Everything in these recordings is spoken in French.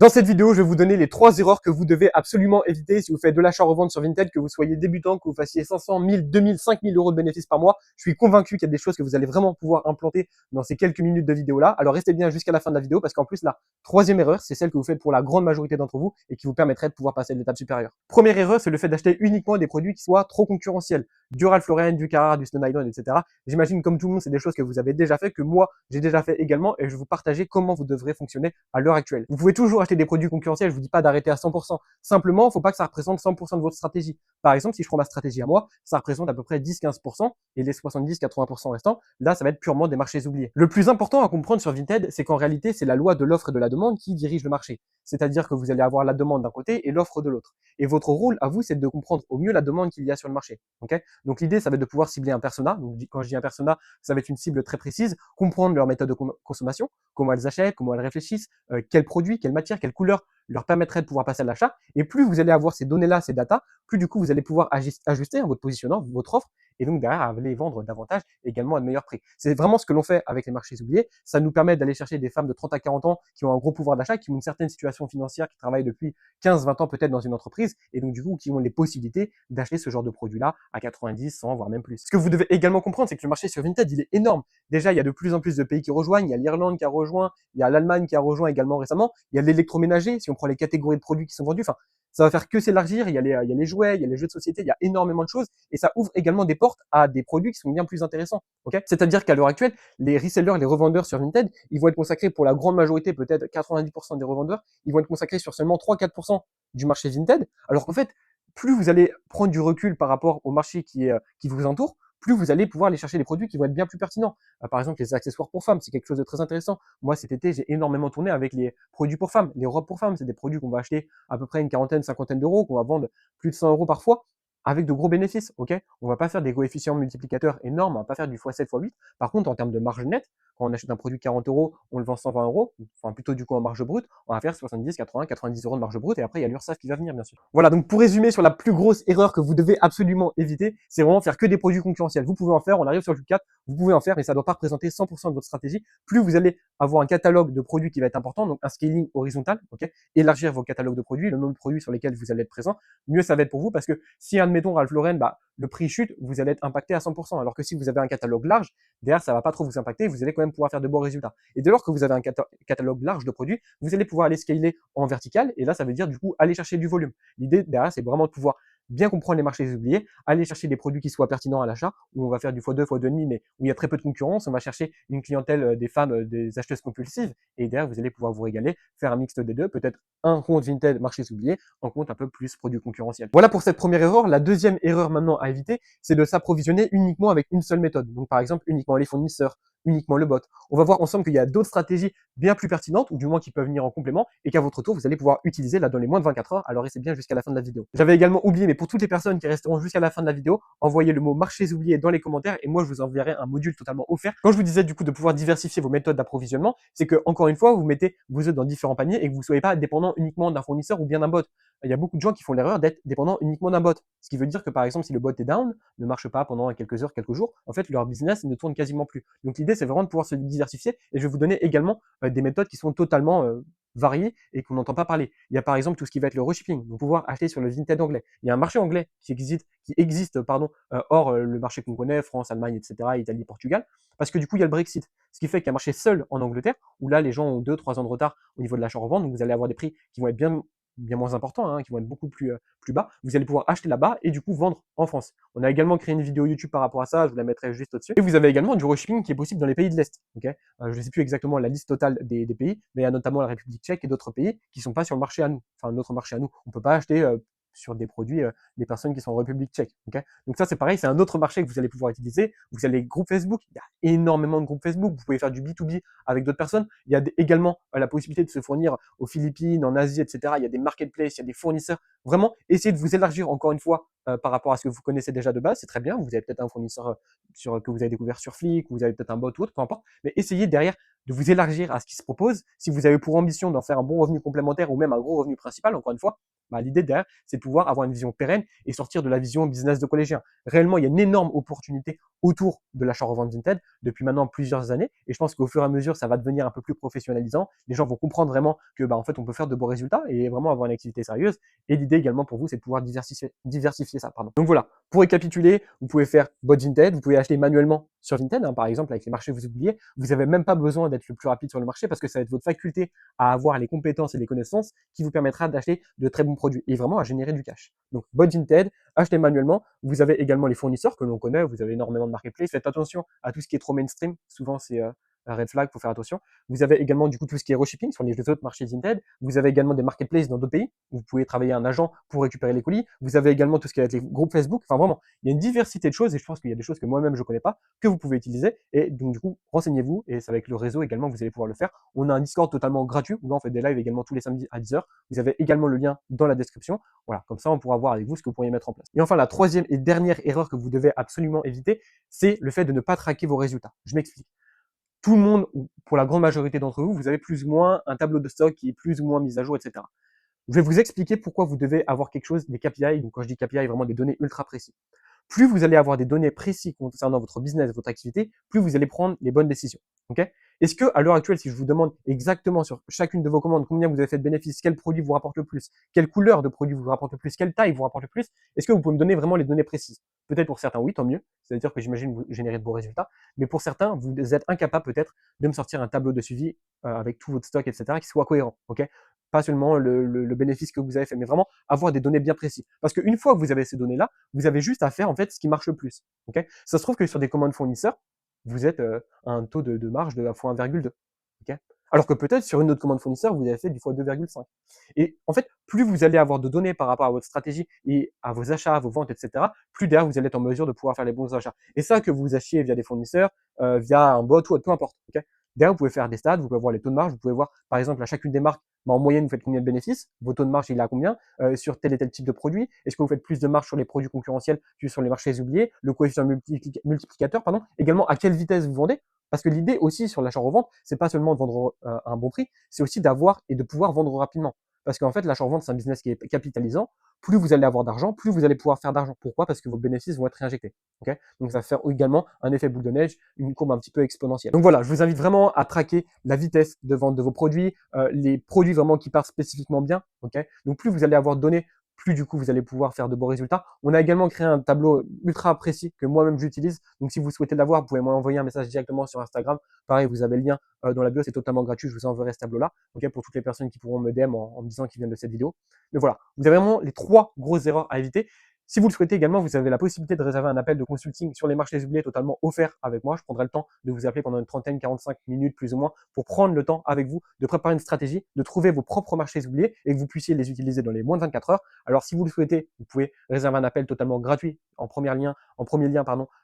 Dans cette vidéo, je vais vous donner les 3 erreurs que vous devez absolument éviter si vous faites de l'achat-revente sur Vinted, que vous soyez débutant, que vous fassiez 500, 1000, 2000, 5000 euros de bénéfices par mois. Je suis convaincu qu'il y a des choses que vous allez vraiment pouvoir implanter dans ces quelques minutes de vidéo là. Alors restez bien jusqu'à la fin de la vidéo parce qu'en plus la troisième erreur, c'est celle que vous faites pour la grande majorité d'entre vous et qui vous permettrait de pouvoir passer à l'étape supérieure. Première erreur, c'est le fait d'acheter uniquement des produits qui soient trop concurrentiels. Du Ralph Lauren, du Carrara, du Stone Island, etc. J'imagine comme tout le monde, c'est des choses que vous avez déjà fait, que moi j'ai déjà fait également et je vais vous partager comment vous devrez fonctionner à l'heure actuelle. Vous pouvez toujours acheter des produits concurrentiels, je vous dis pas d'arrêter à 100%. Simplement, il ne faut pas que ça représente 100% de votre stratégie. Par exemple, si je prends ma stratégie à moi, ça représente à peu près 10-15% et les 70-80% restants, là, ça va être purement des marchés oubliés. Le plus important à comprendre sur Vinted, c'est qu'en réalité, c'est la loi de l'offre et de la demande qui dirige le marché. C'est-à-dire que vous allez avoir la demande d'un côté et l'offre de l'autre. Et votre rôle à vous, c'est de comprendre au mieux la demande qu'il y a sur le marché. Okay, donc l'idée, ça va être de pouvoir cibler un persona. Donc, quand je dis un persona, ça va être une cible très précise, comprendre leur méthode de consommation, comment elles achètent, comment elles réfléchissent, quels produits, quelle matière, quelle couleur leur permettrait de pouvoir passer à l'achat. Et plus vous allez avoir ces données-là, ces datas, plus du coup vous allez pouvoir ajuster votre positionnement, votre offre, et donc derrière aller vendre davantage, également à de meilleurs prix. C'est vraiment ce que l'on fait avec les marchés oubliés. Ça nous permet d'aller chercher des femmes de 30 à 40 ans qui ont un gros pouvoir d'achat, qui ont une certaine situation financière, qui travaillent depuis 15-20 ans peut-être dans une entreprise, et donc du coup qui ont les possibilités d'acheter ce genre de produit-là à 90, 100, voire même plus. Ce que vous devez également comprendre, c'est que le marché sur Vinted, il est énorme. Déjà, il y a de plus en plus de pays qui rejoignent. Il y a l'Irlande qui a rejoint, il y a l'Allemagne qui a rejoint également récemment. Il y a l'électroménager, si on prend les catégories de produits qui sont vendus. Enfin, ça va faire que s'élargir. Il y a les jouets, il y a les jeux de société, il y a énormément de choses. Et ça ouvre également des portes à des produits qui sont bien plus intéressants. Okay, c'est-à-dire qu'à l'heure actuelle, les resellers, les revendeurs sur Vinted, ils vont être consacrés pour la grande majorité, peut-être 90% des revendeurs, ils vont être consacrés sur seulement 3-4% du marché Vinted. Alors qu'en fait, plus vous allez prendre du recul par rapport au marché qui vous entoure, plus vous allez pouvoir aller chercher des produits qui vont être bien plus pertinents. Par exemple, les accessoires pour femmes, c'est quelque chose de très intéressant. Moi, cet été, j'ai énormément tourné avec les produits pour femmes, les robes pour femmes. C'est des produits qu'on va acheter à peu près une quarantaine, cinquantaine d'euros, qu'on va vendre plus de 100 euros parfois, avec de gros bénéfices. Ok, on va pas faire des coefficients multiplicateurs énormes, on va pas faire du x7, x8. Par contre, en termes de marge nette, quand on achète un produit 40 euros, on le vend 120 euros, enfin plutôt du coup en marge brute, on va faire 70, 80, 90 euros de marge brute et après il y a l'URSSAF qui va venir bien sûr. Voilà, donc pour résumer sur la plus grosse erreur que vous devez absolument éviter, c'est vraiment faire que des produits concurrentiels. Vous pouvez en faire, on arrive sur le 4, vous pouvez en faire, mais ça ne doit pas représenter 100% de votre stratégie. Plus vous allez avoir un catalogue de produits qui va être important, donc un scaling horizontal, ok, élargir vos catalogues de produits, le nombre de produits sur lesquels vous allez être présent, mieux ça va être pour vous parce que si admettons Ralph Lauren, bah, le prix chute, vous allez être impacté à 100%. Alors que si vous avez un catalogue large, derrière ça va pas trop vous impacter, vous allez quand même pouvoir faire de bons résultats. Et dès lors que vous avez un catalogue large de produits, vous allez pouvoir aller scaler en vertical et là ça veut dire du coup aller chercher du volume. L'idée derrière c'est vraiment de pouvoir bien comprendre les marchés oubliés, aller chercher des produits qui soient pertinents à l'achat, où on va faire du x2, x2,5, mais où il y a très peu de concurrence, on va chercher une clientèle des femmes, des acheteuses compulsives, et derrière vous allez pouvoir vous régaler, faire un mixte des deux, peut-être un compte Vinted marchés oubliés, un compte un peu plus produit concurrentiel. Voilà pour cette première erreur. La deuxième erreur maintenant à éviter, c'est de s'approvisionner uniquement avec une seule méthode. Donc par exemple uniquement les fournisseurs, uniquement le bot. On va voir ensemble qu'il y a d'autres stratégies bien plus pertinentes, ou du moins qui peuvent venir en complément, et qu'à votre tour, vous allez pouvoir utiliser là dans les moins de 24 heures. Alors restez bien jusqu'à la fin de la vidéo. J'avais également oublié, mais pour toutes les personnes qui resteront jusqu'à la fin de la vidéo, envoyez le mot marchés oubliés dans les commentaires, et moi je vous enverrai un module totalement offert. Quand je vous disais du coup de pouvoir diversifier vos méthodes d'approvisionnement, c'est que encore une fois, vous mettez vos œufs dans différents paniers et que vous ne soyez pas dépendant uniquement d'un fournisseur ou bien d'un bot. Il y a beaucoup de gens qui font l'erreur d'être dépendant uniquement d'un bot. Ce qui veut dire que par exemple, si le bot est down, ne marche pas pendant quelques heures, quelques jours, en fait, leur business ne tourne quasiment plus. Donc l'idée, c'est vraiment de pouvoir se diversifier. Et je vais vous donner également des méthodes qui sont totalement variées et qu'on n'entend pas parler. Il y a par exemple tout ce qui va être le reshipping, donc pouvoir acheter sur le Vinted anglais. Il y a un marché anglais qui existe hors le marché qu'on connaît, France, Allemagne, etc., Italie, Portugal, parce que du coup, il y a le Brexit. Ce qui fait qu'il y a un marché seul en Angleterre, où là, les gens ont 2-3 ans de retard au niveau de l'achat-revente, donc vous allez avoir des prix qui vont être bien moins importants, qui vont être beaucoup plus bas. Vous allez pouvoir acheter là-bas et du coup vendre en France. On a également créé une vidéo YouTube par rapport à ça, je vous la mettrai juste au-dessus. Et vous avez également du reshipping qui est possible dans les pays de l'Est. Okay, je ne sais plus exactement la liste totale des pays, mais il y a notamment la République tchèque et d'autres pays qui ne sont pas sur le marché à nous, enfin notre marché à nous. On ne peut pas acheter sur des produits des personnes qui sont en République tchèque. Okay, donc ça c'est pareil, c'est un autre marché que vous allez pouvoir utiliser. Vous avez les groupes Facebook, il y a énormément de groupes Facebook, vous pouvez faire du B2B avec d'autres personnes. Il y a également la possibilité de se fournir aux Philippines, en Asie, etc. Il y a des marketplaces, il y a des fournisseurs. Vraiment, essayez de vous élargir encore une fois par rapport à ce que vous connaissez déjà de base, c'est très bien. Vous avez peut-être un fournisseur que vous avez découvert sur Flick, vous avez peut-être un bot ou autre, peu importe. Mais essayez derrière de vous élargir à ce qui se propose. Si vous avez pour ambition d'en faire un bon revenu complémentaire ou même un gros revenu principal, encore une fois, Bah, l'idée derrière, c'est de pouvoir avoir une vision pérenne et sortir de la vision business de collégien. Réellement, il y a une énorme opportunité autour de l'achat-revente Vinted depuis maintenant plusieurs années. Et je pense qu'au fur et à mesure, ça va devenir un peu plus professionnalisant. Les gens vont comprendre vraiment que, bah, en fait, on peut faire de bons résultats et vraiment avoir une activité sérieuse. Et l'idée également pour vous, c'est de pouvoir diversifier ça. Pardon. Donc voilà, pour récapituler, vous pouvez faire bot Vinted, vous pouvez acheter manuellement sur Vinted, hein, par exemple, avec les marchés que vous oubliez. Vous n'avez même pas besoin d'être le plus rapide sur le marché parce que ça va être votre faculté à avoir les compétences et les connaissances qui vous permettra d'acheter de très bons produits et vraiment à générer du cash. Donc, bot Vinted, achetez manuellement. Vous avez également les fournisseurs que l'on connaît. Vous avez énormément de marketplace. Faites attention à tout ce qui est trop mainstream. Souvent, c'est un red flag, faut faire attention. Vous avez également du coup tout ce qui est reshipping sur les autres marchés Vinted. Vous avez également des marketplaces dans d'autres pays. Vous pouvez travailler un agent pour récupérer les colis. Vous avez également tout ce qui est les groupes Facebook. Enfin vraiment, il y a une diversité de choses et je pense qu'il y a des choses que moi-même je connais pas que vous pouvez utiliser. Et donc du coup, renseignez-vous et c'est avec le réseau également vous allez pouvoir le faire. On a un Discord totalement gratuit où là on fait des lives également tous les samedis à 10h. Vous avez également le lien dans la description. Voilà, comme ça on pourra voir avec vous ce que vous pourriez mettre en place. Et enfin, la troisième et dernière erreur que vous devez absolument éviter, c'est le fait de ne pas traquer vos résultats. Je m'explique. Tout le monde, ou pour la grande majorité d'entre vous, vous avez plus ou moins un tableau de stock qui est plus ou moins mis à jour, etc. Je vais vous expliquer pourquoi vous devez avoir quelque chose, des KPI. Donc quand je dis KPI, vraiment des données ultra précises. Plus vous allez avoir des données précises concernant votre business, votre activité, plus vous allez prendre les bonnes décisions. Okay. Est-ce que à l'heure actuelle, si je vous demande exactement sur chacune de vos commandes combien vous avez fait de bénéfices, quel produit vous rapporte le plus, quelle couleur de produit vous rapporte le plus, quelle taille vous rapporte le plus, est-ce que vous pouvez me donner vraiment les données précises? Peut-être pour certains, oui, tant mieux. C'est-à-dire que j'imagine vous générez de beaux résultats. Mais pour certains, vous êtes incapable peut-être de me sortir un tableau de suivi avec tout votre stock, etc., qui soit cohérent. Ok. Pas seulement le bénéfice que vous avez fait, mais vraiment avoir des données bien précises. Parce qu'une fois que vous avez ces données-là, vous avez juste à faire en fait ce qui marche le plus. Okay, ça se trouve que sur des commandes fournisseurs, vous êtes à un taux de marge de x1,2. Okay, alors que peut-être sur une autre commande fournisseur, vous avez fait du x2,5. Et en fait, plus vous allez avoir de données par rapport à votre stratégie et à vos achats, à vos ventes, etc., plus derrière, vous allez être en mesure de pouvoir faire les bons achats. Et ça, que vous achetiez via des fournisseurs, via un bot ou autre, peu importe. Okay, derrière, vous pouvez faire des stats, vous pouvez voir les taux de marge, vous pouvez voir, par exemple, à chacune des marques, bah, en moyenne, vous faites combien de bénéfices, vos taux de marge, il est à combien, sur tel et tel type de produit, est-ce que vous faites plus de marge sur les produits concurrentiels que sur les marchés oubliés, le coefficient multiplicateur, pardon, également à quelle vitesse vous vendez, parce que l'idée aussi sur l'achat-revente, c'est pas seulement de vendre à un bon prix, c'est aussi d'avoir et de pouvoir vendre rapidement. Parce qu'en fait, l'achat-revente, c'est un business qui est capitalisant. Plus vous allez avoir d'argent, plus vous allez pouvoir faire d'argent. Pourquoi? Parce que vos bénéfices vont être réinjectés. Okay, donc ça va faire également un effet boule de neige, une courbe un petit peu exponentielle. Donc voilà, je vous invite vraiment à traquer la vitesse de vente de vos produits, les produits vraiment qui partent spécifiquement bien. Okay, donc plus vous allez avoir de données, plus du coup vous allez pouvoir faire de bons résultats. On a également créé un tableau ultra précis que moi-même j'utilise. Donc si vous souhaitez l'avoir, vous pouvez m'envoyer un message directement sur Instagram. Pareil, vous avez le lien dans la bio, c'est totalement gratuit. Je vous enverrai ce tableau-là, okay, pour toutes les personnes qui pourront me DM en me disant qu'ils viennent de cette vidéo. Mais voilà, vous avez vraiment les 3 grosses erreurs à éviter. Si vous le souhaitez également, vous avez la possibilité de réserver un appel de consulting sur les marchés oubliés totalement offert avec moi. Je prendrai le temps de vous appeler pendant une trentaine, 45 minutes plus ou moins pour prendre le temps avec vous de préparer une stratégie, de trouver vos propres marchés oubliés et que vous puissiez les utiliser dans les moins de 24 heures. Alors si vous le souhaitez, vous pouvez réserver un appel totalement gratuit en premier lien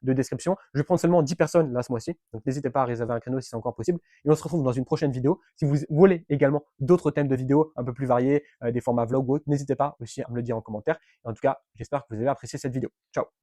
de description. Je vais prendre seulement 10 personnes là ce mois-ci. Donc n'hésitez pas à réserver un créneau si c'est encore possible. Et on se retrouve dans une prochaine vidéo. Si vous voulez également d'autres thèmes de vidéos un peu plus variés, des formats vlog ou autres, n'hésitez pas aussi à me le dire en commentaire. Et en tout cas, j'espère que vous avez apprécié cette vidéo. Ciao!